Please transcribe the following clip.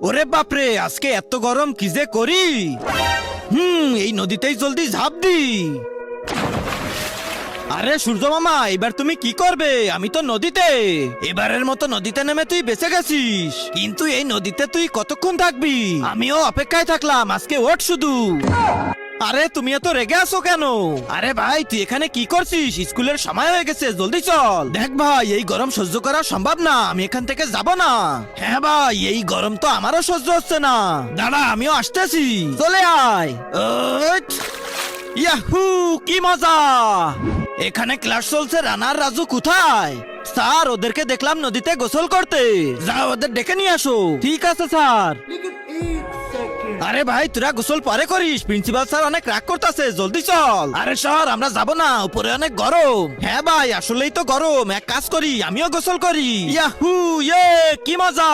ওরে বাপরে, আজকে এত গরম কি যে করি। এই নদীতেই জলদি ঝাঁপ দি। আরে সূর্য মামা, এবার তুমি কি করবে? আমি তো নদীতে। এবারের মতো নদীতে নেমে তুই বেঁচে গেছিস, কিন্তু এই নদীতে তুই কতক্ষণ থাকবি? আমিও অপেক্ষায় থাকলাম, আজকে ওঠ শুধু। আরে তুমি এত রেগে আছো কেন? আরে ভাই, তুই এখানে কি করছিস? স্কুলের সময় হয়ে গেছে, জলদি চল। দেখ ভাই, এই গরম সহ্য করা সম্ভব না, আমি এখান থেকে যাব না। হ্যাঁ ভাই, এই গরম তো আমারও সহ্য হচ্ছে না। দাঁড়া, আমিও আসতেছি, চলে আয়। ওঠ। ইয়াহু, কি মজা! এখানে ক্লাস চলছে, রানার রাজু কোথায়? স্যার, ওদেরকে দেখলাম নদীতে গোসল করতে। যাও, ওদের ডেকে নিয়ে আসো। ঠিক আছে স্যার। আরে ভাই, তোরা গোসল পরে করিস, প্রিন্সিপাল স্যার অনেক রাগ করতেছে, জলদি চল। আরে স্যার, আমরা যাব না, উপরে অনেক গরম। হ্যাঁ ভাই, আসলেই তো গরম, এক কাজ করি, আমিও গোসল করি। ইয়াহু, ইয়ে, কি মজা!